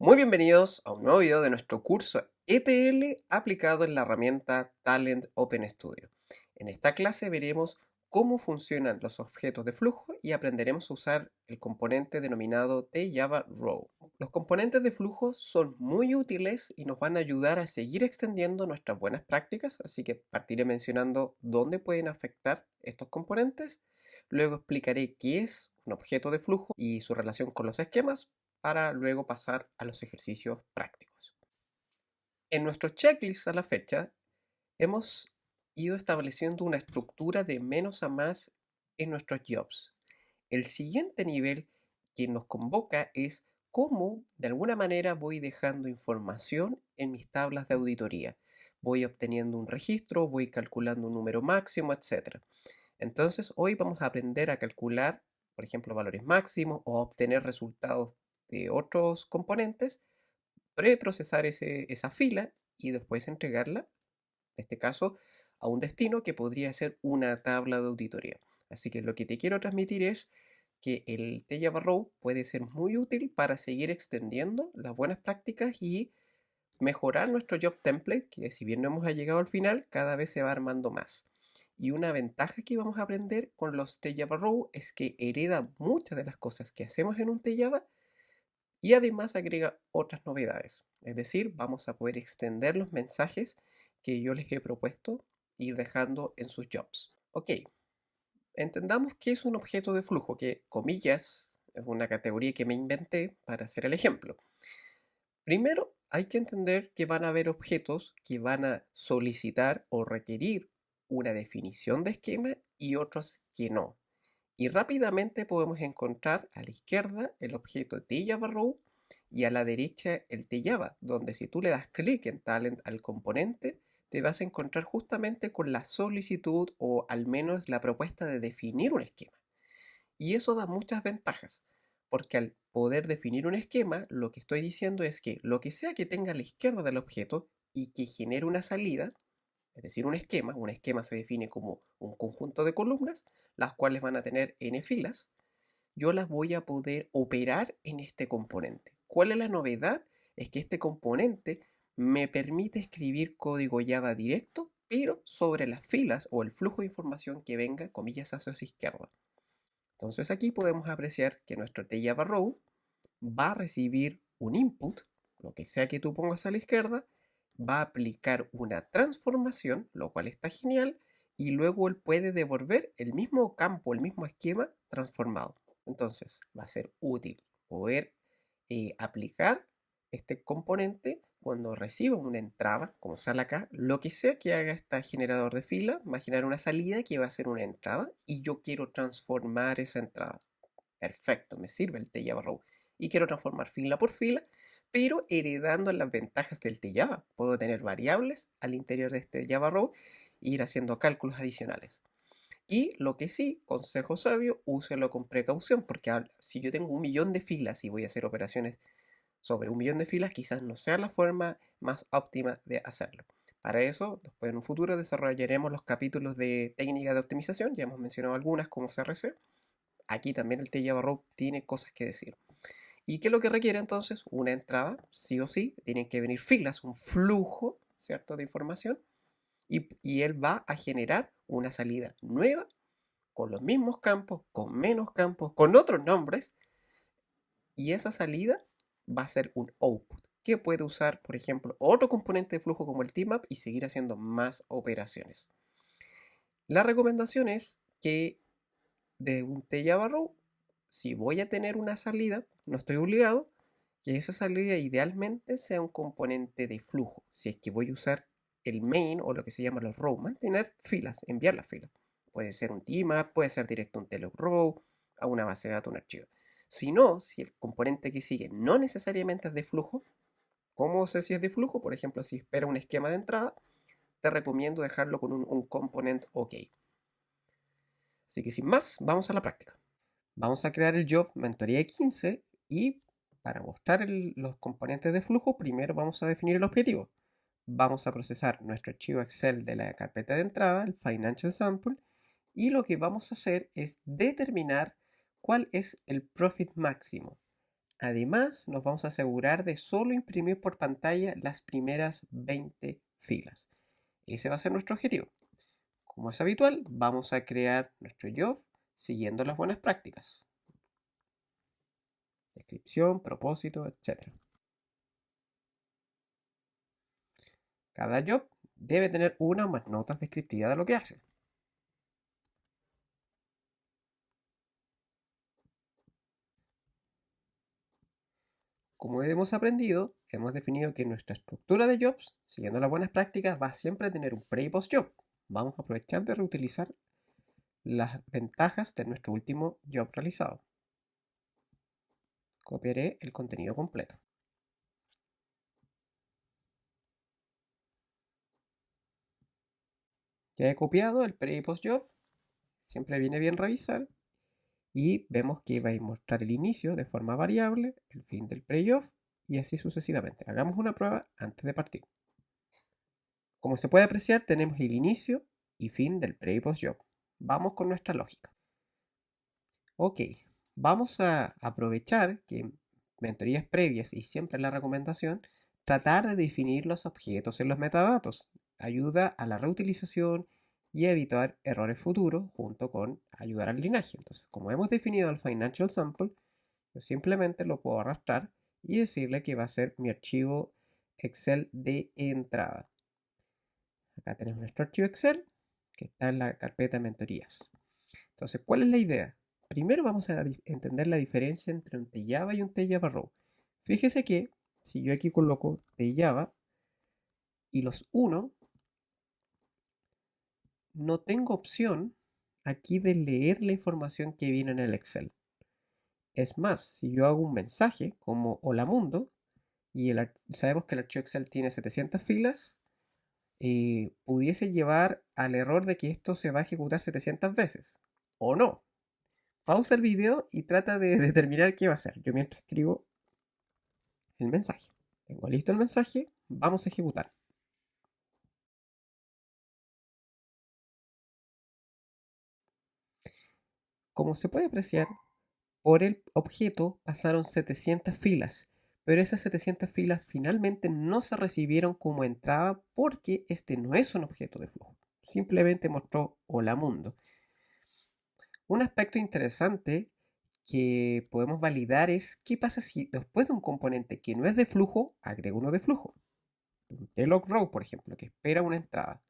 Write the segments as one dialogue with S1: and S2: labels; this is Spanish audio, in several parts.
S1: Muy bienvenidos a un nuevo video de nuestro curso ETL aplicado en la herramienta Talent Open Studio. En esta clase veremos cómo funcionan los objetos de flujo y aprenderemos a usar el componente denominado tJavaRow. Los componentes de flujo son muy útiles y nos van a ayudar a seguir extendiendo nuestras buenas prácticas, así que partiré mencionando dónde pueden afectar estos componentes. Luego explicaré qué es un objeto de flujo y su relación con los esquemas para luego pasar a los ejercicios prácticos. En nuestro checklist a la fecha hemos ido estableciendo una estructura de menos a más en nuestros jobs. El siguiente nivel que nos convoca es cómo de alguna manera voy dejando información en mis tablas de auditoría. Voy obteniendo un registro, voy calculando un número máximo, etc. Entonces, hoy vamos a aprender a calcular, por ejemplo, valores máximos o obtener resultados de otros componentes, preprocesar esa fila y después entregarla, en este caso, a un destino que podría ser una tabla de auditoría. Así que lo que te quiero transmitir es que el tJavaRow puede ser muy útil para seguir extendiendo las buenas prácticas y mejorar nuestro job template, que si bien no hemos llegado al final, cada vez se va armando más. Y una ventaja que vamos a aprender con los tJavaRow es que hereda muchas de las cosas que hacemos en un tjava y además agrega otras novedades. Es decir, vamos a poder extender los mensajes que yo les he propuesto ir dejando en sus jobs. Ok, entendamos qué es un objeto de flujo, que comillas es una categoría que me inventé para hacer el ejemplo. Primero, hay que entender que van a haber objetos que van a solicitar o requerir una definición de esquema y otros que no. Y rápidamente podemos encontrar a la izquierda el objeto tJavaRow y a la derecha el tjava, donde si tú le das clic en Talent al componente, te vas a encontrar justamente con la solicitud o al menos la propuesta de definir un esquema. Y eso da muchas ventajas, porque al poder definir un esquema, lo que estoy diciendo es que lo que sea que tenga a la izquierda del objeto y que genere una salida, es decir, un esquema se define como un conjunto de columnas, las cuales van a tener n filas, yo las voy a poder operar en este componente. ¿Cuál es la novedad? Es que este componente me permite escribir código Java directo, pero sobre las filas o el flujo de información que venga, comillas, hacia su izquierda. Entonces aquí podemos apreciar que nuestro tJavaRow va a recibir un input, lo que sea que tú pongas a la izquierda, va a aplicar una transformación, lo cual está genial, y luego él puede devolver el mismo campo, el mismo esquema transformado. Entonces va a ser útil poder aplicar este componente cuando reciba una entrada, como sale acá, lo que sea que haga este generador de fila, va a generar una salida que va a ser una entrada y yo quiero transformar esa entrada. Perfecto, me sirve el tJavaRow. Y quiero transformar fila por fila, pero heredando las ventajas del tjava. Puedo tener variables al interior de este JavaRow e ir haciendo cálculos adicionales. Y lo que sí, consejo sabio, úselo con precaución, porque si yo tengo un millón de filas y voy a hacer operaciones sobre un millón de filas, quizás no sea la forma más óptima de hacerlo. Para eso, después en un futuro desarrollaremos los capítulos de técnica de optimización, ya hemos mencionado algunas como CRC. Aquí también el tjavaRow tiene cosas que decir. ¿Y qué es lo que requiere entonces? Una entrada, sí o sí, tienen que venir filas, un flujo, ¿cierto?, de información, y él va a generar una salida nueva con los mismos campos, con menos campos, con otros nombres, y esa salida va a ser un output que puede usar, por ejemplo, otro componente de flujo como el tmap y seguir haciendo más operaciones. La recomendación es que de un tjavaRow, si voy a tener una salida, no estoy obligado, que esa salida idealmente sea un componente de flujo. Si es que voy a usar el main o lo que se llama los row, mantener filas, enviar las filas. Puede ser un tmap, puede ser directo un telog row, a una base de datos, un archivo. Si no, si el componente que sigue no necesariamente es de flujo, ¿cómo sé si es de flujo? Por ejemplo, si espera un esquema de entrada, te recomiendo dejarlo con un component OK. Así que sin más, vamos a la práctica. Vamos a crear el job mentoría 15 y para mostrar los componentes de flujo, primero vamos a definir el objetivo. Vamos a procesar nuestro archivo Excel de la carpeta de entrada, el Financial Sample, y lo que vamos a hacer es determinar cuál es el profit máximo. Además, nos vamos a asegurar de solo imprimir por pantalla las primeras 20 filas. Ese va a ser nuestro objetivo. Como es habitual, vamos a crear nuestro job siguiendo las buenas prácticas. Descripción, propósito, etc. Cada job debe tener una o más notas descriptivas de lo que hace. Como hemos aprendido, hemos definido que nuestra estructura de jobs, siguiendo las buenas prácticas, va siempre a tener un pre y post job. Vamos a aprovechar de reutilizar las ventajas de nuestro último job realizado. Copiaré el contenido completo. Ya he copiado el pre y post job. Siempre viene bien revisar. Y vemos que va a mostrar el inicio de forma variable, el fin del pre-job y así sucesivamente. Hagamos una prueba antes de partir. Como se puede apreciar, tenemos el inicio y fin del pre y post job. Vamos con nuestra lógica. Ok, vamos a aprovechar que en mentorías previas y siempre en la recomendación, tratar de definir los objetos en los metadatos. Ayuda a la reutilización y a evitar errores futuros junto con ayudar al linaje. Entonces, como hemos definido el Financial Sample, yo simplemente lo puedo arrastrar y decirle que va a ser mi archivo Excel de entrada. Acá tenemos nuestro archivo Excel que está en la carpeta mentorías. Entonces, ¿cuál es la idea? Primero vamos a entender la diferencia entre un tjava y un tjava row. Fíjese que si yo aquí coloco tjava y los uno, no tengo opción aquí de leer la información que viene en el Excel. Es más, si yo hago un mensaje como hola mundo, y sabemos que el archivo Excel tiene 700 filas, pudiese llevar al error de que esto se va a ejecutar 700 veces. O no. Pausa el video y trata de determinar qué va a hacer. Yo mientras escribo el mensaje. Tengo listo el mensaje, vamos a ejecutar. Como se puede apreciar, por el objeto pasaron 700 filas, pero esas 700 filas finalmente no se recibieron como entrada porque este no es un objeto de flujo. Simplemente mostró hola mundo. Un aspecto interesante que podemos validar es qué pasa si después de un componente que no es de flujo, agrego uno de flujo. Un tlock row, por ejemplo, que espera una entrada.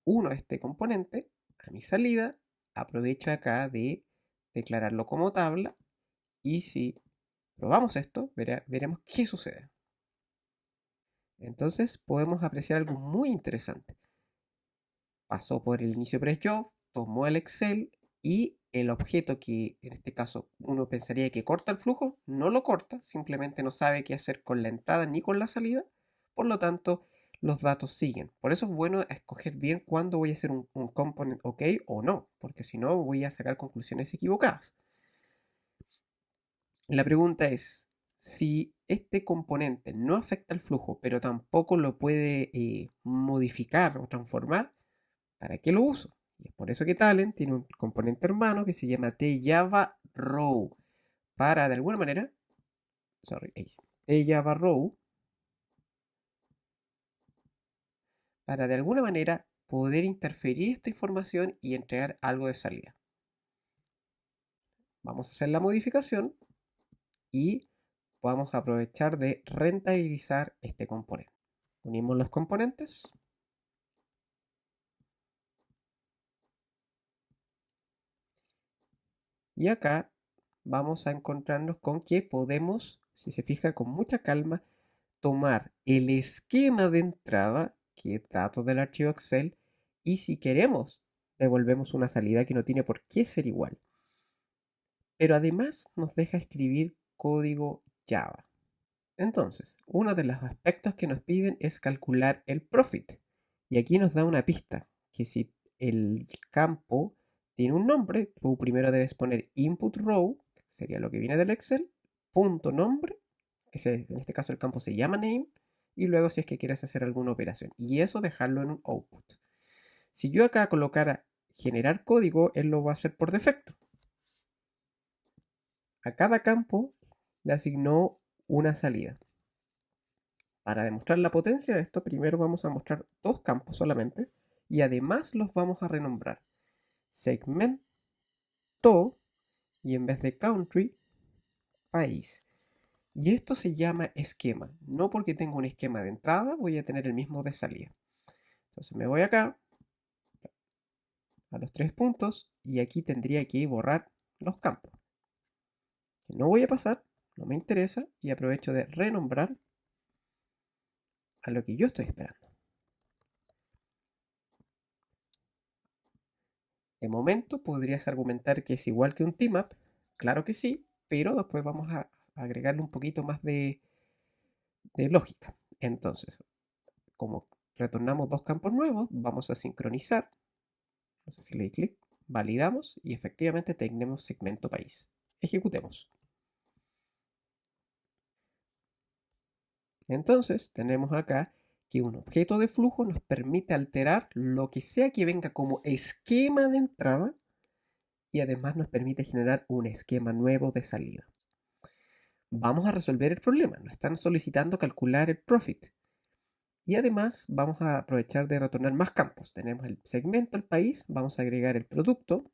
S1: Uno este componente a mi salida, aprovecho acá de declararlo como tabla y si probamos esto, veremos qué sucede. Entonces podemos apreciar algo muy interesante. Pasó por el inicio press-job, tomó el Excel y el objeto que en este caso uno pensaría que corta el flujo, no lo corta, simplemente no sabe qué hacer con la entrada ni con la salida, por lo tanto los datos siguen. Por eso es bueno escoger bien cuándo voy a hacer un component OK o no, porque si no voy a sacar conclusiones equivocadas. La pregunta es, si este componente no afecta el flujo, pero tampoco lo puede modificar o transformar, ¿para qué lo uso? Y es por eso que Talent tiene un componente hermano que se llama tjava row para de alguna manera, tjava row para de alguna manera poder interferir esta información y entregar algo de salida. Vamos a hacer la modificación y vamos a aprovechar de rentabilizar este componente. Unimos los componentes. Y acá vamos a encontrarnos con que podemos, si se fija con mucha calma, tomar el esquema de entrada, que es datos del archivo Excel, y si queremos, devolvemos una salida que no tiene por qué ser igual. Pero además nos deja escribir código Java. Entonces, uno de los aspectos que nos piden es calcular el profit. Y aquí nos da una pista, que si el campo tiene un nombre, tú primero debes poner input row, que sería lo que viene del Excel, punto nombre, en este caso el campo se llama name, y luego si es que quieres hacer alguna operación. Y eso dejarlo en un output. Si yo acá colocara generar código, él lo va a hacer por defecto. A cada campo le asignó una salida. Para demostrar la potencia de esto, primero vamos a mostrar dos campos solamente y además los vamos a renombrar. Segmento y en vez de country, país. Y esto se llama esquema. No porque tengo un esquema de entrada voy a tener el mismo de salida. Entonces me voy acá a los 3 puntos y aquí tendría que borrar los campos. No voy a pasar, no me interesa y aprovecho de renombrar a lo que yo estoy esperando. De momento podrías argumentar que es igual que un TMAP, claro que sí, pero después vamos a agregarle un poquito más de lógica. Entonces, como retornamos dos campos nuevos, vamos a sincronizar. No sé si le di clic, validamos y efectivamente tenemos segmento país. Ejecutemos. Entonces, tenemos acá que un objeto de flujo nos permite alterar lo que sea que venga como esquema de entrada y además nos permite generar un esquema nuevo de salida. Vamos a resolver el problema. Nos están solicitando calcular el profit. Y además vamos a aprovechar de retornar más campos. Tenemos el segmento, el país, vamos a agregar el producto,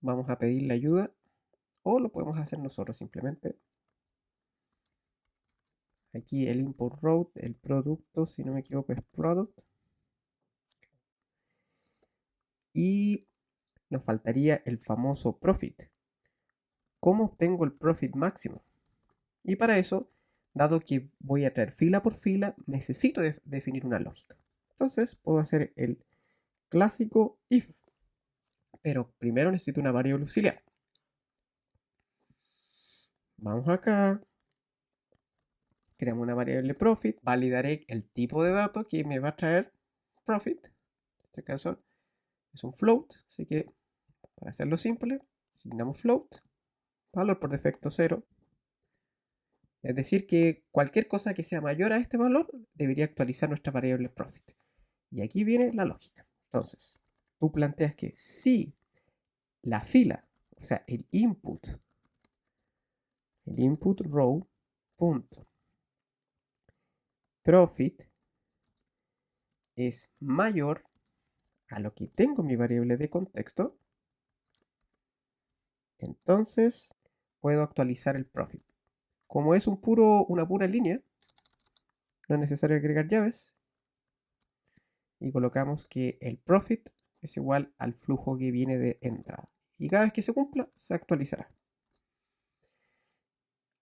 S1: vamos a pedirle ayuda o lo podemos hacer nosotros simplemente. Aquí el input route, el producto, si no me equivoco es product. Y nos faltaría el famoso profit. ¿Cómo obtengo el profit máximo? Y para eso, dado que voy a traer fila por fila, necesito definir una lógica. Entonces puedo hacer el clásico if. Pero primero necesito una variable auxiliar. Vamos acá. Creamos una variable profit. Validaré el tipo de dato que me va a traer profit. En este caso es un float. Así que para hacerlo simple, asignamos float. Valor por defecto 0. Es decir que cualquier cosa que sea mayor a este valor debería actualizar nuestra variable profit. Y aquí viene la lógica. Entonces, tú planteas que si la fila, o sea, el input row punto profit es mayor a lo que tengo en mi variable de contexto, entonces puedo actualizar el profit. Como es una pura línea, no es necesario agregar llaves. Y colocamos que el profit es igual al flujo que viene de entrada. Y cada vez que se cumpla, se actualizará.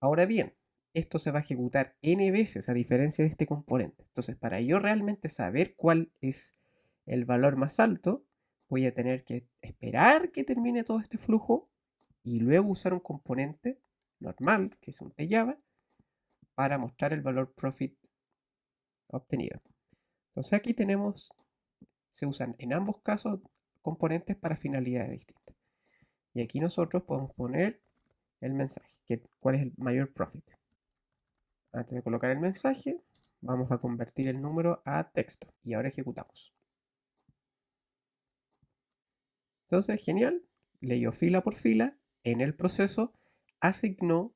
S1: Ahora bien, esto se va a ejecutar n veces a diferencia de este componente. Entonces, para yo realmente saber cuál es el valor más alto, voy a tener que esperar que termine todo este flujo y luego usar un componente normal, que es un tJava, para mostrar el valor profit obtenido. Entonces aquí se usan en ambos casos componentes para finalidades distintas. Y aquí nosotros podemos poner el mensaje, cuál es el mayor profit. Antes de colocar el mensaje, vamos a convertir el número a texto. Y ahora ejecutamos. Entonces, genial. Leyó fila por fila. En el proceso, asignó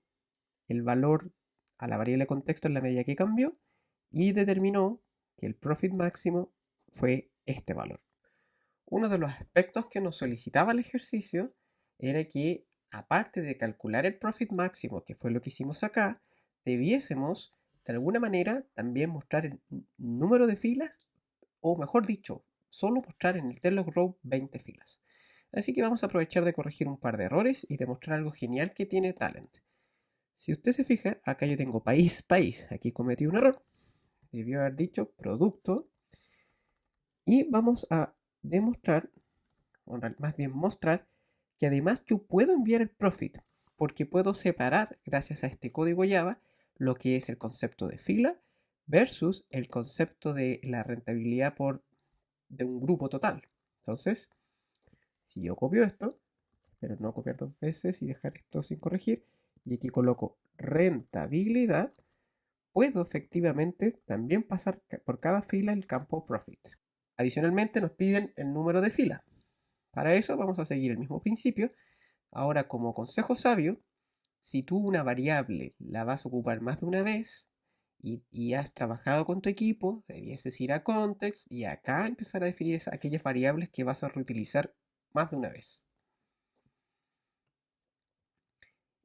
S1: el valor a la variable contexto en la medida que cambió. Y determinó que el profit máximo fue este valor. Uno de los aspectos que nos solicitaba el ejercicio era que, aparte de calcular el profit máximo, que fue lo que hicimos acá, debiésemos de alguna manera también mostrar el número de filas, o mejor dicho, solo mostrar en el Telog Row 20 filas. Así que vamos a aprovechar de corregir un par de errores y demostrar algo genial que tiene Talend. Si usted se fija, acá yo tengo país, país. Aquí cometí un error. Debió haber dicho producto. Y vamos a demostrar, o más bien mostrar, que además yo puedo enviar el profit, porque puedo separar, gracias a este código Java, lo que es el concepto de fila versus el concepto de la rentabilidad de un grupo total. Entonces, si yo copio esto, pero no copiar dos veces y dejar esto sin corregir, y aquí coloco rentabilidad, puedo efectivamente también pasar por cada fila el campo profit. Adicionalmente nos piden el número de fila. Para eso vamos a seguir el mismo principio. Ahora, como consejo sabio, si tú una variable la vas a ocupar más de una vez y has trabajado con tu equipo, debieses ir a context y acá empezar a definir aquellas variables que vas a reutilizar más de una vez.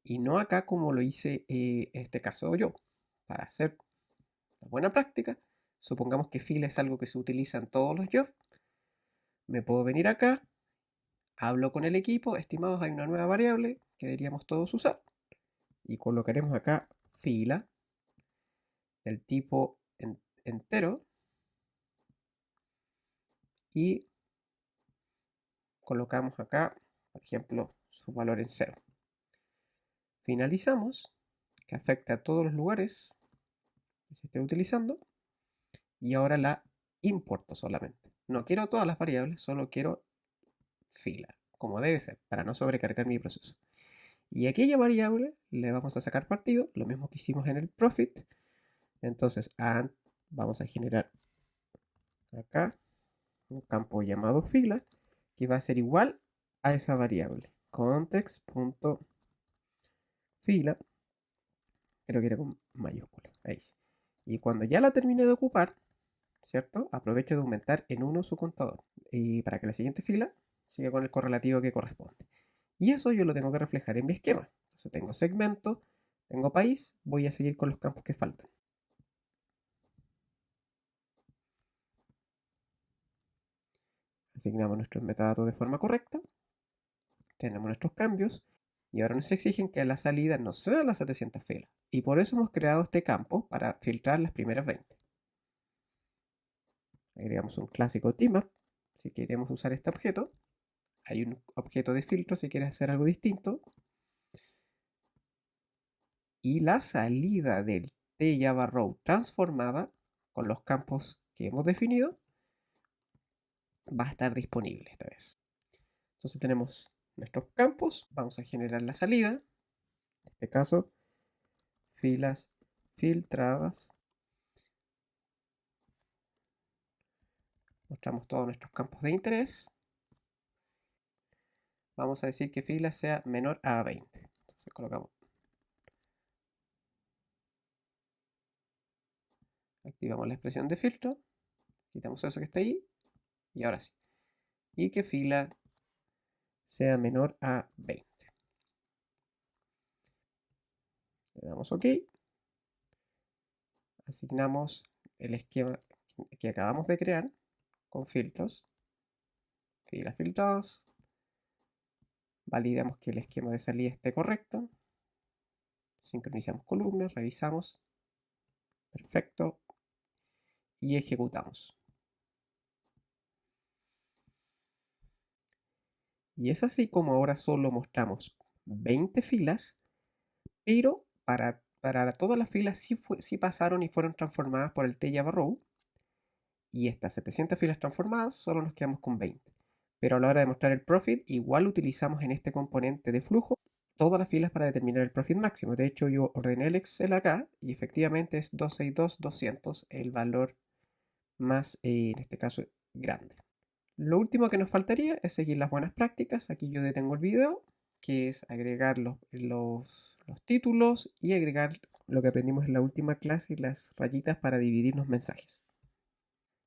S1: Y no acá como lo hice en este caso yo. Para hacer una buena práctica, supongamos que fila es algo que se utiliza en todos los jobs. Me puedo venir acá, hablo con el equipo, estimados, hay una nueva variable que deberíamos todos usar. Y colocaremos acá fila del tipo entero y colocamos acá, por ejemplo, su valor en 0. Finalizamos, que afecta a todos los lugares que se esté utilizando, y ahora la importo solamente. No quiero todas las variables, solo quiero fila, como debe ser, para no sobrecargar mi proceso. Y aquella variable le vamos a sacar partido, lo mismo que hicimos en el profit. Entonces, vamos a generar acá un campo llamado fila, que va a ser igual a esa variable. Context.fila, creo que era con mayúscula, ahí. Y cuando ya la termine de ocupar, ¿cierto? Aprovecho de aumentar en 1 su contador. Y para que la siguiente fila siga con el correlativo que corresponde. Y eso yo lo tengo que reflejar en mi esquema. Entonces tengo segmento, tengo país, voy a seguir con los campos que faltan. Asignamos nuestros metadatos de forma correcta. Tenemos nuestros cambios. Y ahora nos exigen que la salida no sea las 700 filas. Y por eso hemos creado este campo para filtrar las primeras 20. Agregamos un clásico teammap si queremos usar este objeto. Hay un objeto de filtro si quieres hacer algo distinto. Y la salida del tJavaRow transformada con los campos que hemos definido va a estar disponible esta vez. Entonces tenemos nuestros campos, vamos a generar la salida, en este caso filas filtradas. Mostramos todos nuestros campos de interés. Vamos a decir que fila sea menor a 20. Entonces colocamos. Activamos la expresión de filtro. Quitamos eso que está ahí. Y ahora sí. Y que fila sea menor a 20. Le damos OK. Asignamos el esquema que acabamos de crear con filtros. Filas filtradas. Validamos que el esquema de salida esté correcto. Sincronizamos columnas, revisamos. Perfecto. Y ejecutamos. Y es así como ahora solo mostramos 20 filas, pero para todas las filas sí pasaron y fueron transformadas por el tJavaRow. Y estas 700 filas transformadas solo nos quedamos con 20. Pero a la hora de mostrar el profit, igual utilizamos en este componente de flujo todas las filas para determinar el profit máximo. De hecho, yo ordené el Excel acá y efectivamente es 262.200 el valor más, en este caso, grande. Lo último que nos faltaría es seguir las buenas prácticas. Aquí yo detengo el video, que es agregar los títulos y agregar lo que aprendimos en la última clase, las rayitas para dividir los mensajes.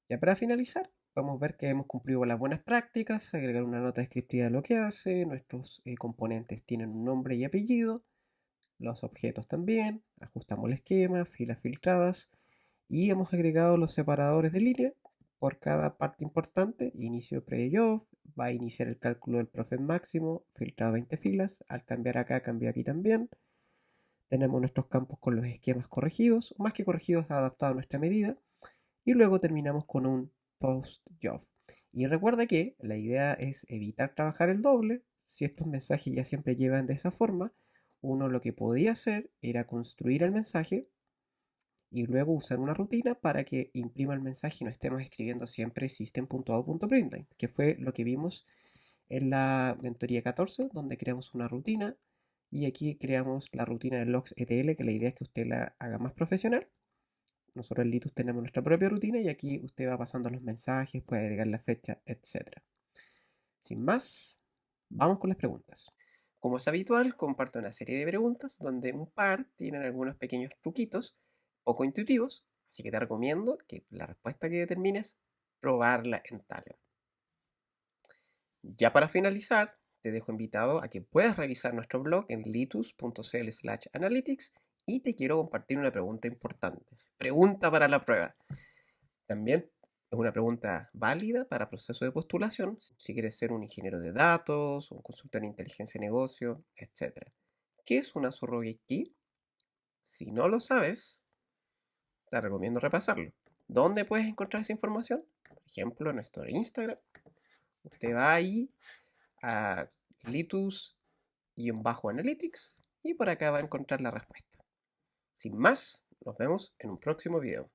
S1: Ya para finalizar, vamos a ver que hemos cumplido con las buenas prácticas, agregar una nota descriptiva de lo que hace, nuestros componentes tienen un nombre y apellido, los objetos también, ajustamos el esquema, filas filtradas y hemos agregado los separadores de línea por cada parte importante. Inicio pre-job, va a iniciar el cálculo del profit máximo, filtrado 20 filas, al cambiar acá cambia aquí también. Tenemos nuestros campos con los esquemas corregidos, más que corregidos, adaptados a nuestra medida. Y luego terminamos con un post-job. Y recuerda que la idea es evitar trabajar el doble. Si estos mensajes ya siempre llevan de esa forma, uno lo que podía hacer era construir el mensaje y luego usar una rutina para que imprima el mensaje y no estemos escribiendo siempre system.out.println, que fue lo que vimos en la mentoría 14, donde creamos una rutina y aquí creamos la rutina de logs ETL, que la idea es que usted la haga más profesional. Nosotros en Litus tenemos nuestra propia rutina y aquí usted va pasando los mensajes, puede agregar la fecha, etc. Sin más, vamos con las preguntas. Como es habitual, comparto una serie de preguntas donde un par tienen algunos pequeños truquitos poco intuitivos, así que te recomiendo que la respuesta que determines, probarla en Talent. Ya para finalizar, te dejo invitado a que puedas revisar nuestro blog en litus.cl/analytics y te quiero compartir una pregunta importante. Pregunta para la prueba. También es una pregunta válida para proceso de postulación, si quieres ser un ingeniero de datos, un consultor en inteligencia de negocio, etc. ¿Qué es una surrogate key? Si no lo sabes, te recomiendo repasarlo. ¿Dónde puedes encontrar esa información? Por ejemplo, en nuestro Instagram. Usted va ahí a litus-analytics y por acá va a encontrar la respuesta. Sin más, nos vemos en un próximo video.